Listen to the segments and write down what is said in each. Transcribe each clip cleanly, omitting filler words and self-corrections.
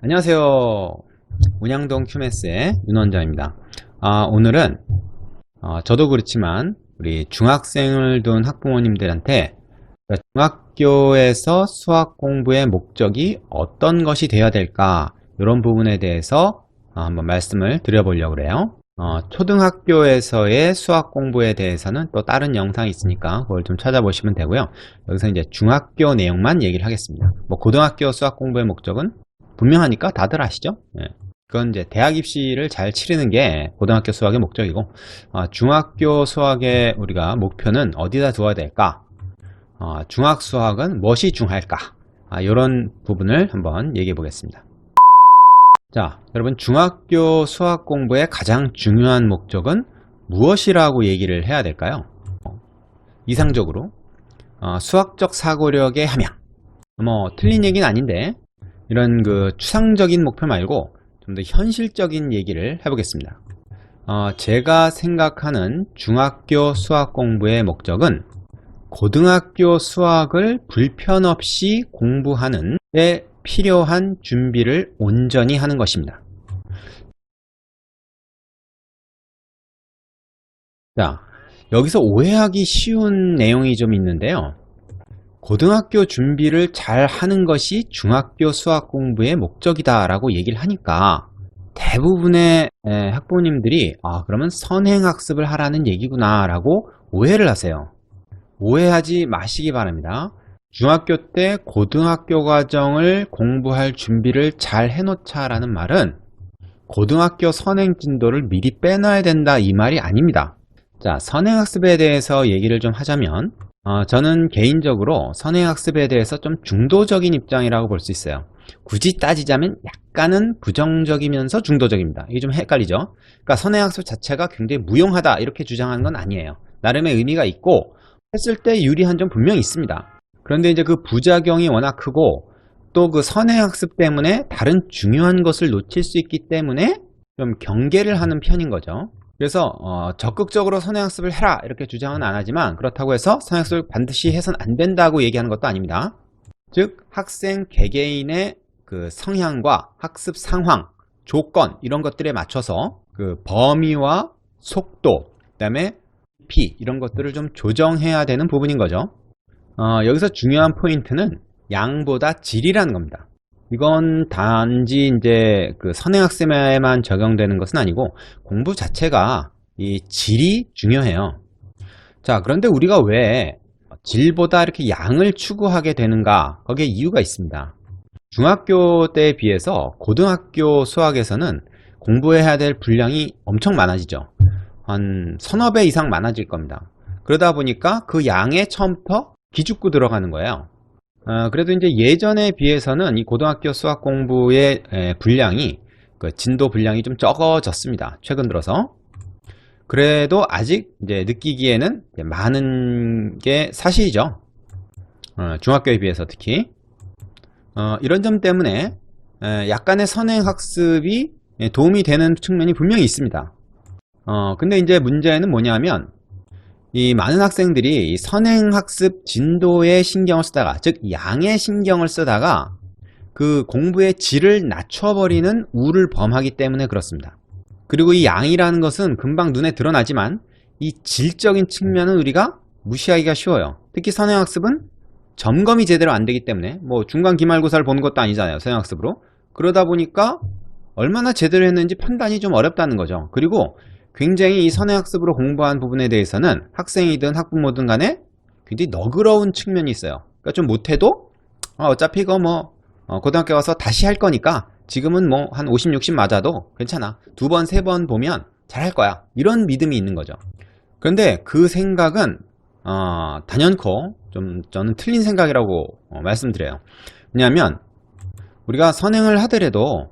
안녕하세요. 운양동 큐메스의 윤원장입니다. 오늘은 저도 그렇지만 우리 중학생을 둔 학부모님들한테 중학교에서 수학 공부의 목적이 어떤 것이 되어야 될까, 이런 부분에 대해서 한번 말씀을 드려보려고 그래요. 초등학교에서의 수학 공부에 대해서는 또 다른 영상이 있으니까 그걸 좀 찾아보시면 되고요. 여기서 이제 중학교 내용만 얘기를 하겠습니다. 고등학교 수학 공부의 목적은 분명하니까 다들 아시죠? 예. 그건 이제 대학 입시를 잘 치르는 게 고등학교 수학의 목적이고, 중학교 수학의 우리가 목표는 어디다 두어야 될까? 중학 수학은 무엇이 중할까? 이런 부분을 한번 얘기해 보겠습니다. 자, 여러분, 중학교 수학 공부의 가장 중요한 목적은 무엇이라고 얘기를 해야 될까요? 이상적으로 수학적 사고력의 함양. 틀린 얘기는 아닌데, 이런 추상적인 목표 말고 좀 더 현실적인 얘기를 해보겠습니다. 제가 생각하는 중학교 수학 공부의 목적은 고등학교 수학을 불편 없이 공부하는 데 필요한 준비를 온전히 하는 것입니다. 자, 여기서 오해하기 쉬운 내용이 좀 있는데요. 고등학교 준비를 잘 하는 것이 중학교 수학 공부의 목적이다 라고 얘기를 하니까 대부분의 학부모님들이 그러면 선행학습을 하라는 얘기구나 라고 오해를 하세요. 오해하지 마시기 바랍니다. 중학교 때 고등학교 과정을 공부할 준비를 잘 해놓자 라는 말은 고등학교 선행 진도를 미리 빼놔야 된다, 이 말이 아닙니다. 자, 선행학습에 대해서 얘기를 좀 하자면 저는 개인적으로 선행학습에 대해서 좀 중도적인 입장이라고 볼 수 있어요. 굳이 따지자면 약간은 부정적이면서 중도적입니다. 이게 좀 헷갈리죠? 그러니까 선행학습 자체가 굉장히 무용하다, 이렇게 주장하는 건 아니에요. 나름의 의미가 있고 했을 때 유리한 점 분명히 있습니다. 그런데 이제 그 부작용이 워낙 크고 또 그 선행학습 때문에 다른 중요한 것을 놓칠 수 있기 때문에 좀 경계를 하는 편인 거죠. 그래서 적극적으로 선행학습을 해라, 이렇게 주장은 안 하지만 그렇다고 해서 선행학습을 반드시 해서는 안 된다고 얘기하는 것도 아닙니다. 즉 학생 개개인의 그 성향과 학습 상황, 조건, 이런 것들에 맞춰서 그 범위와 속도, 그 다음에 깊이, 이런 것들을 좀 조정해야 되는 부분인 거죠. 여기서 중요한 포인트는 양보다 질이라는 겁니다. 이건 단지 이제 그 선행학습에만 적용되는 것은 아니고 공부 자체가 이 질이 중요해요. 자, 그런데 우리가 왜 질보다 이렇게 양을 추구하게 되는가? 거기에 이유가 있습니다. 중학교 때에 비해서 고등학교 수학에서는 공부해야 될 분량이 엄청 많아지죠. 한 서너 배 이상 많아질 겁니다. 그러다 보니까 그 양에 처음부터 기죽고 들어가는 거예요. 그래도 이제 예전에 비해서는 이 고등학교 수학 공부의 분량이, 그 진도 분량이 좀 적어졌습니다. 최근 들어서. 그래도 아직 이제 느끼기에는 많은 게 사실이죠. 중학교에 비해서 특히. 이런 점 때문에 약간의 선행학습이 도움이 되는 측면이 분명히 있습니다. 근데 이제 문제는 뭐냐면, 이 많은 학생들이 선행학습 진도에 신경을 쓰다가, 즉 양에 신경을 쓰다가 그 공부의 질을 낮춰버리는 우를 범하기 때문에 그렇습니다. 그리고 이 양이라는 것은 금방 눈에 드러나지만 이 질적인 측면은 우리가 무시하기가 쉬워요. 특히 선행학습은 점검이 제대로 안 되기 때문에, 중간 기말고사를 보는 것도 아니잖아요, 선행학습으로. 그러다 보니까 얼마나 제대로 했는지 판단이 좀 어렵다는 거죠. 그리고 굉장히 이 선행학습으로 공부한 부분에 대해서는 학생이든 학부모든 간에 굉장히 너그러운 측면이 있어요. 그러니까 좀 못해도 어차피 이거 고등학교 가서 다시 할 거니까 지금은 한 50, 60 맞아도 괜찮아. 두 번, 세 번 보면 잘할 거야. 이런 믿음이 있는 거죠. 그런데 그 생각은 단연코 좀 저는 틀린 생각이라고 말씀드려요. 왜냐하면 우리가 선행을 하더라도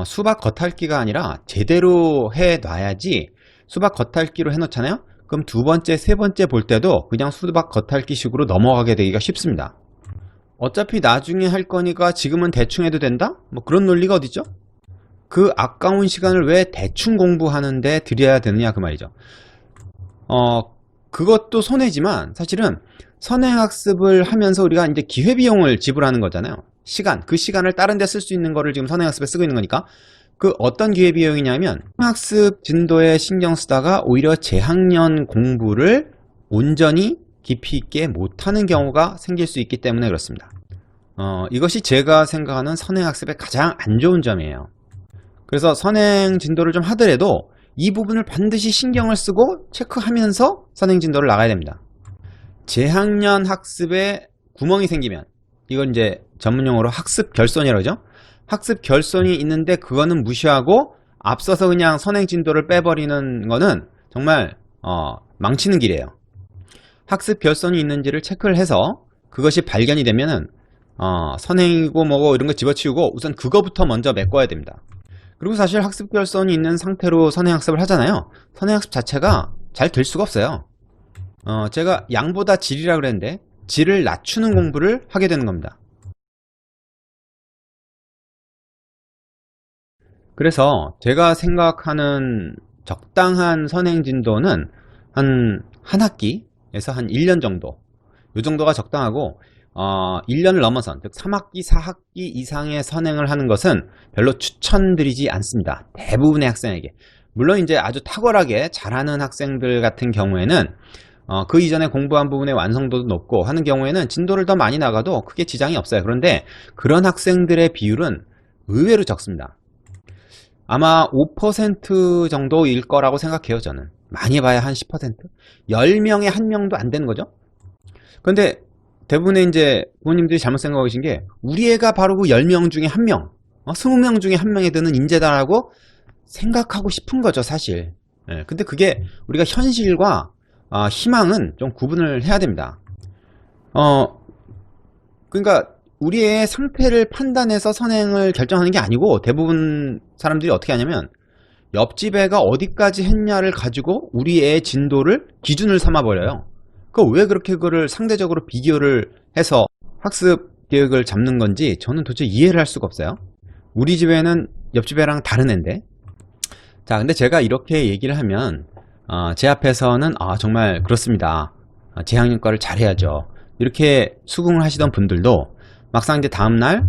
수박 겉핥기가 아니라 제대로 해놔야지. 수박 겉핥기로 해놓잖아요. 그럼 두 번째, 세 번째 볼 때도 그냥 수박 겉핥기 식으로 넘어가게 되기가 쉽습니다. 어차피 나중에 할 거니까 지금은 대충 해도 된다? 그런 논리가 어디죠? 그 아까운 시간을 왜 대충 공부하는데 들여야 되느냐, 그 말이죠. 그것도 손해지만 사실은 선행학습을 하면서 우리가 이제 기회비용을 지불하는 거잖아요. 시간, 그 시간을 다른 데 쓸 수 있는 거를 지금 선행학습에 쓰고 있는 거니까 그 어떤 기회비용이냐면 학습 진도에 신경 쓰다가 오히려 재학년 공부를 온전히 깊이 있게 못하는 경우가 생길 수 있기 때문에 그렇습니다. 이것이 제가 생각하는 선행학습의 가장 안 좋은 점이에요. 그래서 선행 진도를 좀 하더라도 이 부분을 반드시 신경을 쓰고 체크하면서 선행 진도를 나가야 됩니다. 재학년 학습에 구멍이 생기면 이건 이제 전문용어로 학습 결손이라고 하죠. 학습 결손이 있는데 그거는 무시하고 앞서서 그냥 선행 진도를 빼버리는 거는 정말 망치는 길이에요. 학습 결손이 있는지를 체크를 해서 그것이 발견이 되면은 선행이고 뭐고 이런 거 집어치우고 우선 그거부터 먼저 메꿔야 됩니다. 그리고 사실 학습 결손이 있는 상태로 선행학습을 하잖아요. 선행학습 자체가 잘 될 수가 없어요. 제가 양보다 질이라 그랬는데 질을 낮추는 공부를 하게 되는 겁니다. 그래서 제가 생각하는 적당한 선행 진도는 한 학기에서 한 1년 정도, 이 정도가 적당하고 1년을 넘어선 즉 3학기, 4학기 이상의 선행을 하는 것은 별로 추천드리지 않습니다. 대부분의 학생에게. 물론 이제 아주 탁월하게 잘하는 학생들 같은 경우에는 그 이전에 공부한 부분의 완성도도 높고 하는 경우에는 진도를 더 많이 나가도 크게 지장이 없어요. 그런데 그런 학생들의 비율은 의외로 적습니다. 아마 5% 정도일 거라고 생각해요. 저는 많이 봐야 한 10%, 10명에 1명도 안 되는 거죠. 그런데 대부분의 이제 부모님들이 잘못 생각하신 게 우리 애가 바로 그 10명 중에 1명, 20명 중에 1명에 드는 인재다라고 생각하고 싶은 거죠, 사실. 근데 그게 우리가 현실과 희망은 좀 구분을 해야 됩니다. 그러니까 우리의 상태를 판단해서 선행을 결정하는 게 아니고 대부분 사람들이 어떻게 하냐면 옆집 애가 어디까지 했냐를 가지고 우리 애의 진도를 기준을 삼아 버려요. 왜 그렇게 그거를 상대적으로 비교를 해서 학습 계획을 잡는 건지 저는 도저히 이해를 할 수가 없어요. 우리 집에는 옆집 애랑 다른 애인데. 자, 근데 제가 이렇게 얘기를 하면 제 앞에서는 정말 그렇습니다. 재학년과를 잘해야죠. 이렇게 수긍을 하시던 분들도 막상 이제 다음날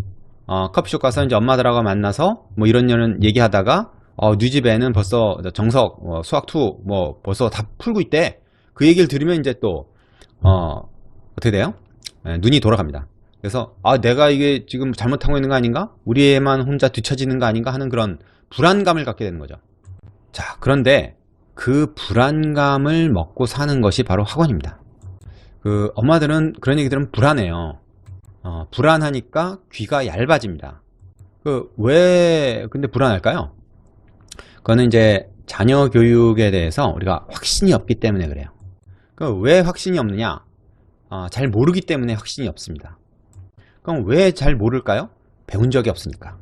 커피숍 가서 이제 엄마들하고 만나서 뭐 이런 얘기하다가 네 집 애는 벌써 정석 수학 2 뭐 벌써 다 풀고 있대. 그 얘기를 들으면 이제 또 어떻게 돼요? 눈이 돌아갑니다. 그래서 내가 이게 지금 잘못하고 있는 거 아닌가? 우리 애만 혼자 뒤처지는 거 아닌가 하는 그런 불안감을 갖게 되는 거죠. 자, 그런데 그 불안감을 먹고 사는 것이 바로 학원입니다. 그 엄마들은 그런 얘기 들으면 불안해요. 불안하니까 귀가 얇아집니다. 왜 근데 불안할까요? 그거는 이제 자녀 교육에 대해서 우리가 확신이 없기 때문에 그래요. 왜 확신이 없느냐? 잘 모르기 때문에 확신이 없습니다. 그럼 왜 잘 모를까요? 배운 적이 없으니까.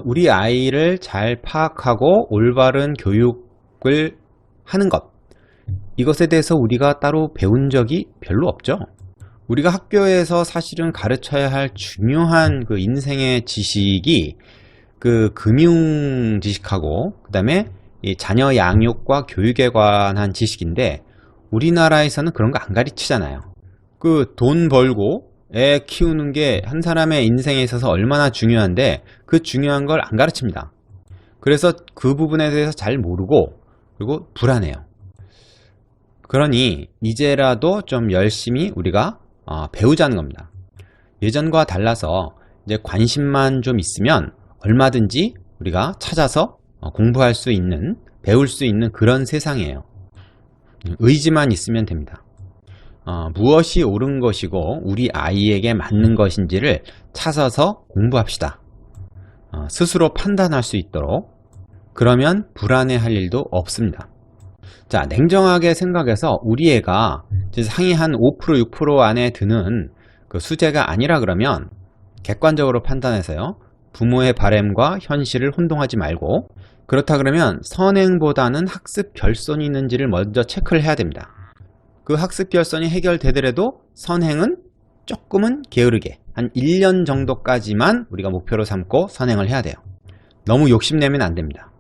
우리 아이를 잘 파악하고 올바른 교육을 하는 것, 이것에 대해서 우리가 따로 배운 적이 별로 없죠. 우리가 학교에서 사실은 가르쳐야 할 중요한 그 인생의 지식이 그 금융 지식하고 그 다음에 이 자녀 양육과 교육에 관한 지식인데 우리나라에서는 그런 거 안 가르치잖아요. 그 돈 벌고 애 키우는 게 한 사람의 인생에 있어서 얼마나 중요한데 그 중요한 걸 안 가르칩니다. 그래서 그 부분에 대해서 잘 모르고 그리고 불안해요. 그러니 이제라도 좀 열심히 우리가 배우자는 겁니다. 예전과 달라서 이제 관심만 좀 있으면 얼마든지 우리가 찾아서 공부할 수 있는, 배울 수 있는 그런 세상이에요. 의지만 있으면 됩니다. 무엇이 옳은 것이고 우리 아이에게 맞는 것인지를 찾아서 공부합시다. 스스로 판단할 수 있도록. 그러면 불안해할 일도 없습니다. 자, 냉정하게 생각해서 우리 애가 상위 한 5%, 6% 안에 드는 그 수재가 아니라 그러면 객관적으로 판단해서요. 부모의 바람과 현실을 혼동하지 말고 그렇다 그러면 선행보다는 학습 결손이 있는지를 먼저 체크를 해야 됩니다. 그 학습 결손이 해결되더라도 선행은 조금은 게으르게 한 1년 정도까지만 우리가 목표로 삼고 선행을 해야 돼요. 너무 욕심내면 안 됩니다.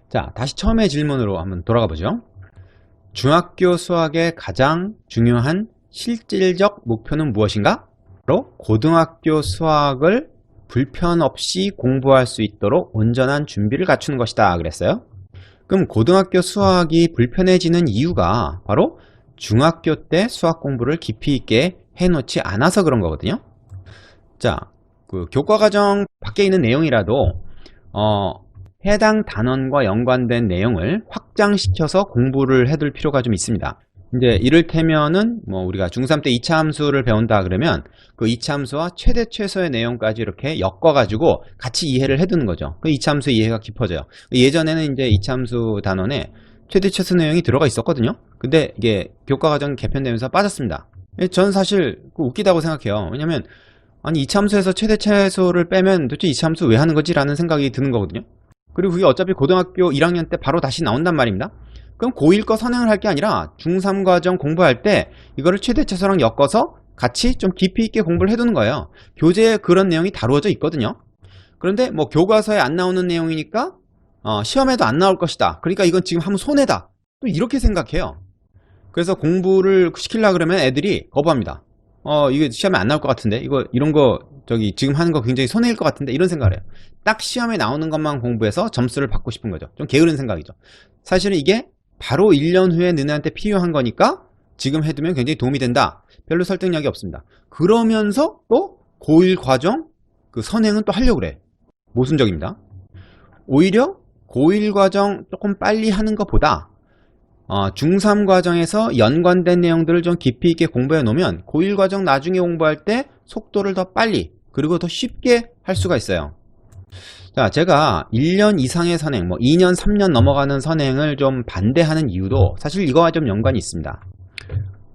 자, 다시 처음의 질문으로 한번 돌아가 보죠. 중학교 수학의 가장 중요한 실질적 목표는 무엇인가? 바로 고등학교 수학을 불편 없이 공부할 수 있도록 온전한 준비를 갖추는 것이다 그랬어요. 그럼 고등학교 수학이 불편해지는 이유가 바로 중학교 때 수학 공부를 깊이 있게 해놓지 않아서 그런 거거든요. 자, 그 교과과정 밖에 있는 내용이라도 해당 단원과 연관된 내용을 확장시켜서 공부를 해둘 필요가 좀 있습니다. 이제 이를테면은 우리가 중3 때 2차 함수를 배운다 그러면 그 2차 함수와 최대 최소의 내용까지 이렇게 엮어가지고 같이 이해를 해두는 거죠. 그 2차 함수의 이해가 깊어져요. 예전에는 이제 2차 함수 단원에 최대 최소 내용이 들어가 있었거든요. 근데 이게 교과과정 개편되면서 빠졌습니다. 저는 사실 웃기다고 생각해요. 왜냐면 아니 2차 함수에서 최대 최소를 빼면 도대체 2차 함수 왜 하는 거지? 라는 생각이 드는 거거든요. 그리고 그게 어차피 고등학교 1학년 때 바로 다시 나온단 말입니다. 그럼 고1 거 선행을 할 게 아니라 중3 과정 공부할 때 이거를 최대 최소랑 엮어서 같이 좀 깊이 있게 공부를 해두는 거예요. 교재에 그런 내용이 다루어져 있거든요. 그런데 교과서에 안 나오는 내용이니까 시험에도 안 나올 것이다. 그러니까 이건 지금 한번 손해다. 또 이렇게 생각해요. 그래서 공부를 시키려고 그러면 애들이 거부합니다. 이게 시험에 안 나올 것 같은데 이런 거 지금 하는 거 굉장히 손해일 것 같은데 이런 생각을 해요. 딱 시험에 나오는 것만 공부해서 점수를 받고 싶은 거죠. 좀 게으른 생각이죠. 사실은 이게 바로 1년 후에 너네한테 필요한 거니까 지금 해두면 굉장히 도움이 된다. 별로 설득력이 없습니다. 그러면서 또 고1 과정 그 선행은 또 하려고 그래. 모순적입니다. 오히려 고1 과정 조금 빨리 하는 것보다 중3 과정에서 연관된 내용들을 좀 깊이 있게 공부해 놓으면 고1 과정 나중에 공부할 때 속도를 더 빨리 그리고 더 쉽게 할 수가 있어요. 자, 제가 1년 이상의 선행, 2년, 3년 넘어가는 선행을 좀 반대하는 이유도 사실 이거와 좀 연관이 있습니다.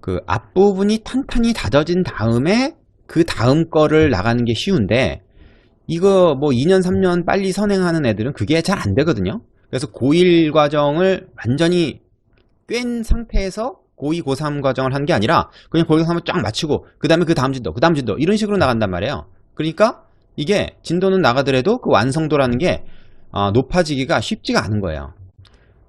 그 앞부분이 탄탄히 다져진 다음에 그 다음 거를 나가는 게 쉬운데 이거 2년, 3년 빨리 선행하는 애들은 그게 잘 안 되거든요. 그래서 고1 과정을 완전히 꿰인 상태에서 고2, 고3 과정을 한 게 아니라 그냥 고1, 고3을 쫙 마치고 그 다음에 그 다음 진도, 그 다음 진도 이런 식으로 나간단 말이에요. 그러니까 이게 진도는 나가더라도 그 완성도라는 게 높아지기가 쉽지가 않은 거예요.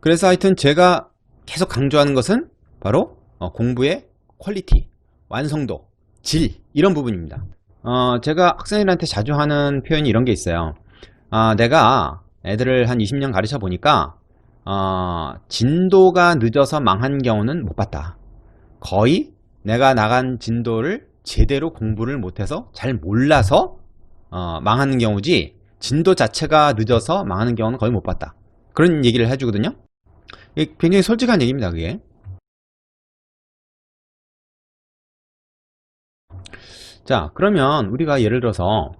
그래서 하여튼 제가 계속 강조하는 것은 바로 공부의 퀄리티, 완성도, 질 이런 부분입니다. 제가 학생들한테 자주 하는 표현이 이런 게 있어요. 내가 애들을 한 20년 가르쳐 보니까 진도가 늦어서 망한 경우는 못 봤다. 거의 내가 나간 진도를 제대로 공부를 못해서 잘 몰라서 망하는 경우지 진도 자체가 늦어서 망하는 경우는 거의 못 봤다. 그런 얘기를 해주거든요. 굉장히 솔직한 얘기입니다. 그게. 자, 그러면 우리가 예를 들어서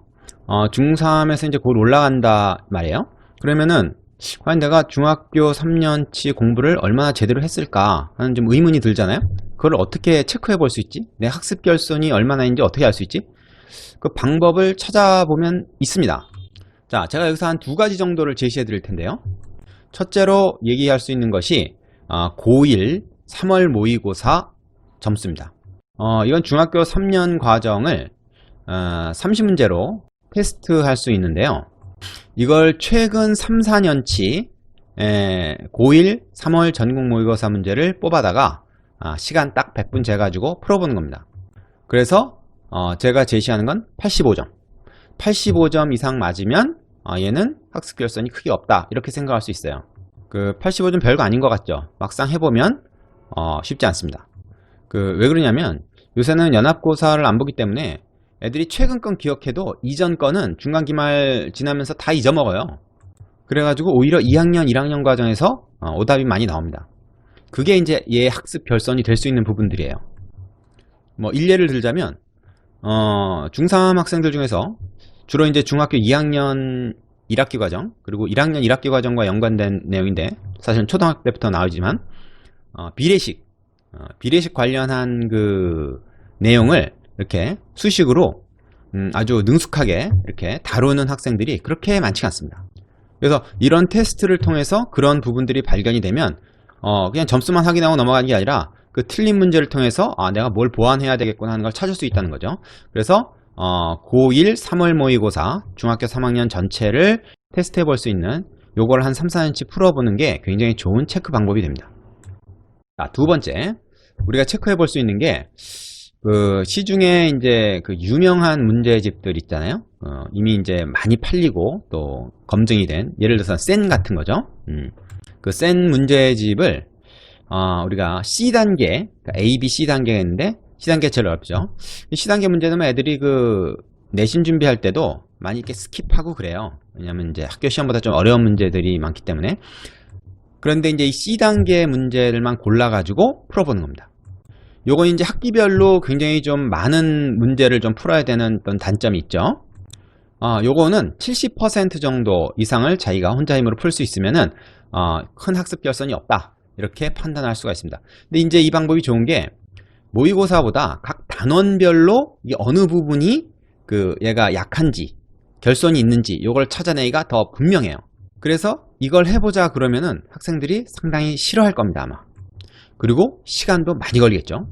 중3에서 이제 곧 올라간다 말이에요. 그러면은 과연 내가 중학교 3년치 공부를 얼마나 제대로 했을까 하는 좀 의문이 들잖아요. 그걸 어떻게 체크해 볼 수 있지? 내 학습 결손이 얼마나인지 어떻게 알 수 있지? 그 방법을 찾아보면 있습니다. 자, 제가 여기서 한 2가지 정도를 제시해 드릴 텐데요. 첫째로 얘기할 수 있는 것이 고1 3월 모의고사 점수입니다. 이건 중학교 3년 과정을 30문제로 테스트할 수 있는데요. 이걸 최근 3, 4년치 고1 3월 전국 모의고사 문제를 뽑아다가 시간 딱 100분 재가지고 풀어보는 겁니다. 그래서 제가 제시하는 건 85점 85점 이상 맞으면 얘는 학습 결손이 크게 없다 이렇게 생각할 수 있어요. 그 85점 별거 아닌 것 같죠. 막상 해보면 쉽지 않습니다. 왜 그러냐면 요새는 연합고사를 안 보기 때문에 애들이 최근 건 기억해도 이전 거는 중간 기말 지나면서 다 잊어먹어요. 그래가지고 오히려 2학년 1학년 과정에서 오답이 많이 나옵니다. 그게 이제 얘 학습 결손이 될 수 있는 부분들이에요. 일례를 들자면 중3 학생들 중에서 주로 이제 중학교 2학년 1학기 과정 그리고 1학년 1학기 과정과 연관된 내용인데 사실은 초등학교 때부터 나오지만 비례식 관련한 그 내용을 이렇게 수식으로 아주 능숙하게 이렇게 다루는 학생들이 그렇게 많지 않습니다. 그래서 이런 테스트를 통해서 그런 부분들이 발견이 되면 그냥 점수만 확인하고 넘어가는 게 아니라 그 틀린 문제를 통해서 내가 뭘 보완해야 되겠구나 하는 걸 찾을 수 있다는 거죠. 그래서 고1 3월 모의고사 중학교 3학년 전체를 테스트해 볼 수 있는 요걸 한 3, 4년치 풀어보는 게 굉장히 좋은 체크 방법이 됩니다. 자, 두 번째 우리가 체크해 볼 수 있는 게 그 시중에 이제 그 유명한 문제집들 있잖아요. 이미 이제 많이 팔리고 또 검증이 된, 예를 들어서 센 같은 거죠. 그 센 문제집을 우리가 C단계, 그러니까 A, B, C단계가 있는데 C단계 제일 어렵죠. C단계 문제는 애들이 그 내신 준비할 때도 많이 이렇게 스킵하고 그래요. 왜냐면 이제 학교 시험보다 좀 어려운 문제들이 많기 때문에. 그런데 이제 이 C단계 문제들만 골라가지고 풀어보는 겁니다. 요건 이제 학기별로 굉장히 좀 많은 문제를 좀 풀어야 되는 어떤 단점이 있죠. 요거는 70% 정도 이상을 자기가 혼자 힘으로 풀 수 있으면은 큰 학습 결손이 없다, 이렇게 판단할 수가 있습니다. 근데 이제 이 방법이 좋은 게 모의고사보다 각 단원별로 이 어느 부분이 그 얘가 약한지 결손이 있는지 요걸 찾아내기가 더 분명해요. 그래서 이걸 해보자 그러면은 학생들이 상당히 싫어할 겁니다, 아마. 그리고 시간도 많이 걸리겠죠.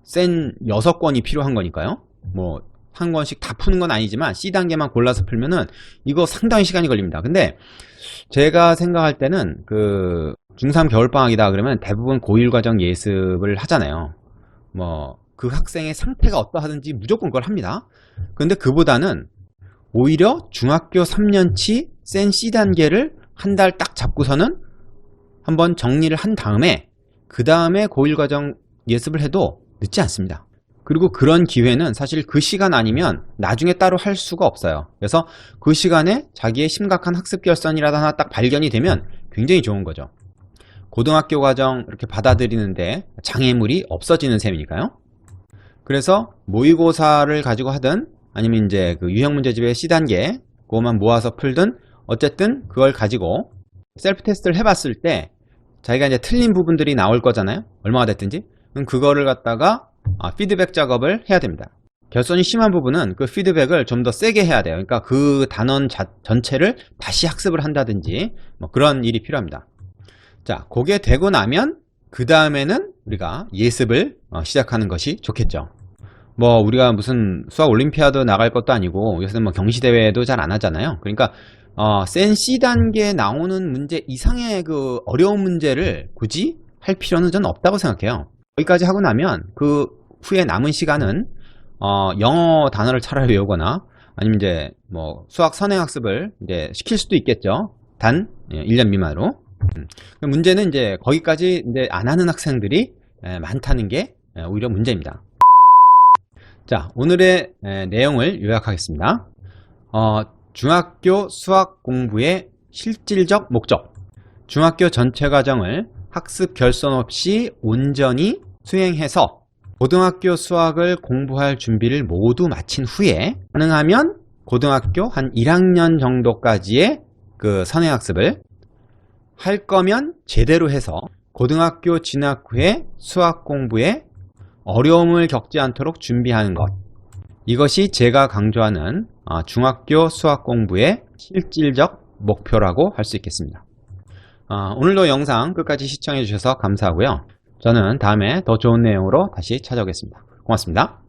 센 6권이 필요한 거니까요. 뭐 한 권씩 다 푸는 건 아니지만 C단계만 골라서 풀면은 이거 상당히 시간이 걸립니다. 근데 제가 생각할 때는 그 중3 겨울방학이다 그러면 대부분 고1 과정 예습을 하잖아요. 뭐 그 학생의 상태가 어떠하든지 무조건 그걸 합니다. 근데 그보다는 오히려 중학교 3년치 센 C단계를 한 달 딱 잡고서는 한번 정리를 한 다음에 그 다음에 고1 과정 예습을 해도 늦지 않습니다. 그리고 그런 기회는 사실 그 시간 아니면 나중에 따로 할 수가 없어요. 그래서 그 시간에 자기의 심각한 학습 결손이라도 하나 딱 발견이 되면 굉장히 좋은 거죠. 고등학교 과정 이렇게 받아들이는데 장애물이 없어지는 셈이니까요. 그래서 모의고사를 가지고 하든 아니면 이제 그 유형문제집의 C단계 그것만 모아서 풀든 어쨌든 그걸 가지고 셀프 테스트를 해봤을 때 자기가 이제 틀린 부분들이 나올 거잖아요. 얼마가 됐든지. 그럼 그거를 갖다가 피드백 작업을 해야 됩니다. 결손이 심한 부분은 그 피드백을 좀 더 세게 해야 돼요. 그러니까 그 단원 전체를 다시 학습을 한다든지 뭐 그런 일이 필요합니다. 자, 그게 되고 나면 그 다음에는 우리가 예습을 시작하는 것이 좋겠죠. 뭐 우리가 무슨 수학 올림피아드 나갈 것도 아니고 요새는 뭐 경시대회도 잘 안 하잖아요. 그러니까 센 C단계에 나오는 문제 이상의 그 어려운 문제를 굳이 할 필요는 저는 없다고 생각해요. 여기까지 하고 나면 그 후에 남은 시간은 영어 단어를 차라리 외우거나 아니면 이제 뭐 수학 선행학습을 이제 시킬 수도 있겠죠. 단 1년 미만으로. 문제는 이제 거기까지 이제 안 하는 학생들이 많다는 게 오히려 문제입니다. 자, 오늘의 내용을 요약하겠습니다. 중학교 수학 공부의 실질적 목적. 중학교 전체 과정을 학습 결손 없이 온전히 수행해서 고등학교 수학을 공부할 준비를 모두 마친 후에 가능하면 고등학교 한 1학년 정도까지의 그 선행학습을 할 거면 제대로 해서 고등학교 진학 후에 수학 공부에 어려움을 겪지 않도록 준비하는 것. 이것이 제가 강조하는 중학교 수학 공부의 실질적 목표라고 할 수 있겠습니다. 오늘도 영상 끝까지 시청해 주셔서 감사하고요. 저는 다음에 더 좋은 내용으로 다시 찾아오겠습니다. 고맙습니다.